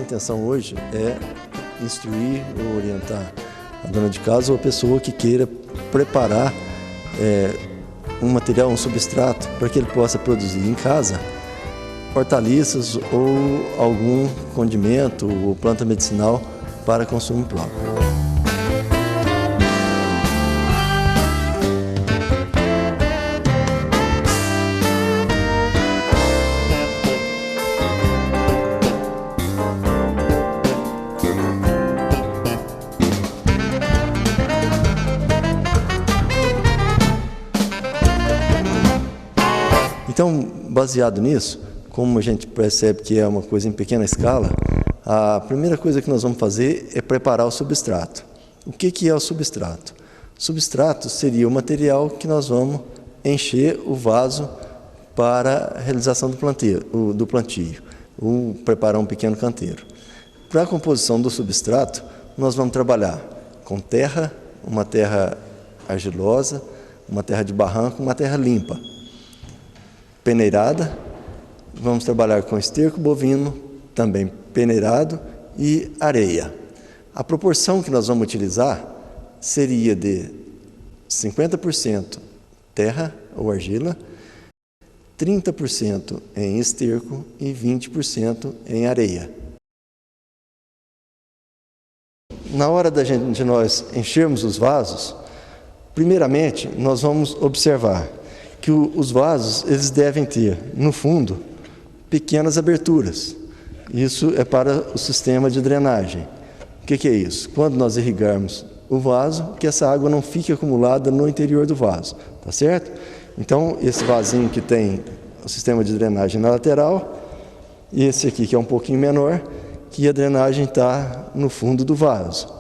intenção hoje é instruir ou orientar a dona de casa ou a pessoa que queira preparar um material, um substrato, para que ele possa produzir em casa hortaliças ou algum condimento ou planta medicinal para consumo próprio. Então, baseado nisso, como a gente percebe que é uma coisa em pequena escala, a primeira coisa que nós vamos fazer é preparar o substrato. O que é o substrato? O substrato seria o material que nós vamos encher o vaso para a realização do plantio, ou preparar um pequeno canteiro. Para a composição do substrato, nós vamos trabalhar com terra, uma terra argilosa, uma terra de barranco, uma terra limpa. Peneirada, vamos trabalhar com esterco bovino, também peneirado, e areia. A proporção que nós vamos utilizar seria de 50% terra ou argila, 30% em esterco e 20% em areia. Na hora de nós enchermos os vasos, primeiramente nós vamos observar que os vasos eles devem ter, no fundo, pequenas aberturas. Isso é para o sistema de drenagem. O que é isso? Quando nós irrigarmos o vaso, que essa água não fique acumulada no interior do vaso, tá certo? Então, esse vasinho que tem o sistema de drenagem na lateral, e esse aqui que é um pouquinho menor, que a drenagem está no fundo do vaso.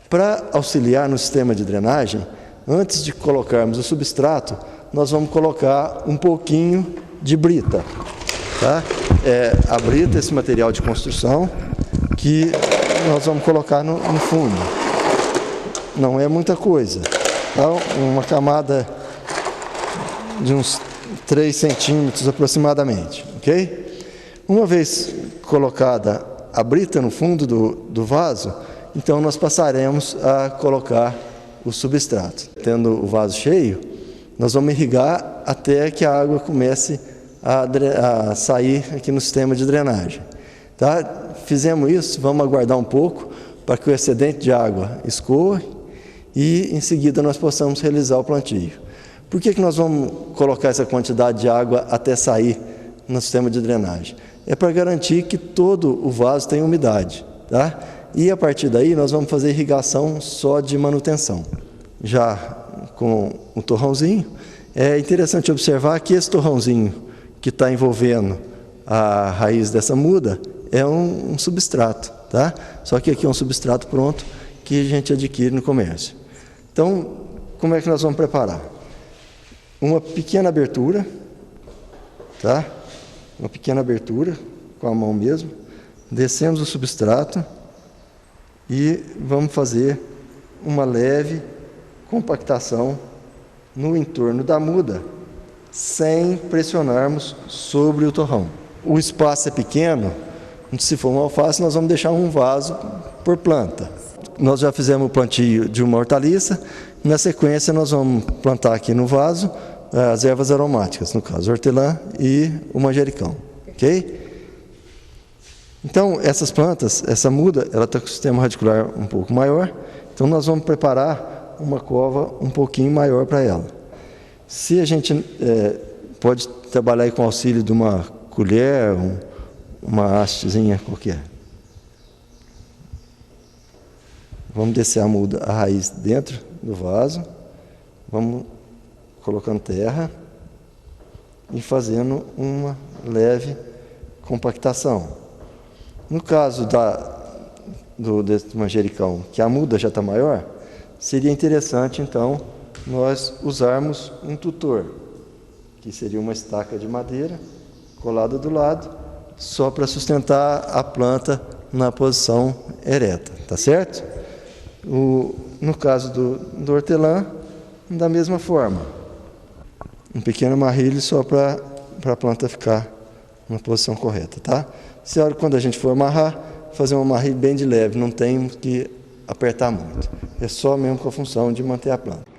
Para auxiliar no sistema de drenagem, antes de colocarmos o substrato, nós vamos colocar um pouquinho de brita. Tá? A brita, esse material de construção, que nós vamos colocar no fundo. Não é muita coisa. Tá? Uma camada de uns 3 centímetros aproximadamente. Okay? Uma vez colocada a brita no fundo do vaso, então nós passaremos a colocar o substrato. Tendo o vaso cheio, nós vamos irrigar até que a água comece a sair aqui no sistema de drenagem. Tá? Fizemos isso, vamos aguardar um pouco para que o excedente de água escoe e em seguida nós possamos realizar o plantio. Por que nós vamos colocar essa quantidade de água até sair no sistema de drenagem? É para garantir que todo o vaso tenha umidade. Tá? E a partir daí nós vamos fazer irrigação só de manutenção. Já com o torrãozinho, é interessante observar que esse torrãozinho que está envolvendo a raiz dessa muda é um substrato, tá? Só que aqui é um substrato pronto que a gente adquire no comércio. Então, como é que nós vamos preparar? Uma pequena abertura, tá? Uma pequena abertura, com a mão mesmo, descemos o substrato e vamos fazer uma leve compactação no entorno da muda, sem pressionarmos sobre o torrão. O espaço é pequeno, se for uma alface, nós vamos deixar um vaso por planta. Nós já fizemos o plantio de uma hortaliça, na sequência nós vamos plantar aqui no vaso as ervas aromáticas, no caso hortelã e o manjericão, ok? Então, essas plantas, essa muda, ela está com o sistema radicular um pouco maior, então nós vamos preparar uma cova um pouquinho maior para ela. Se a gente pode trabalhar aí com auxílio de uma colher, uma hastezinha qualquer. Vamos descer a muda, a raiz dentro do vaso, vamos colocando terra e fazendo uma leve compactação. No caso desse manjericão, que a muda já está maior, seria interessante, então, nós usarmos um tutor, que seria uma estaca de madeira colada do lado, só para sustentar a planta na posição ereta, tá certo? No caso do hortelã, da mesma forma, um pequeno amarrilho só para a planta ficar na posição correta, tá? Quando a gente for amarrar, fazer uma marrilha bem de leve, não tem que apertar muito. É só mesmo com a função de manter a planta.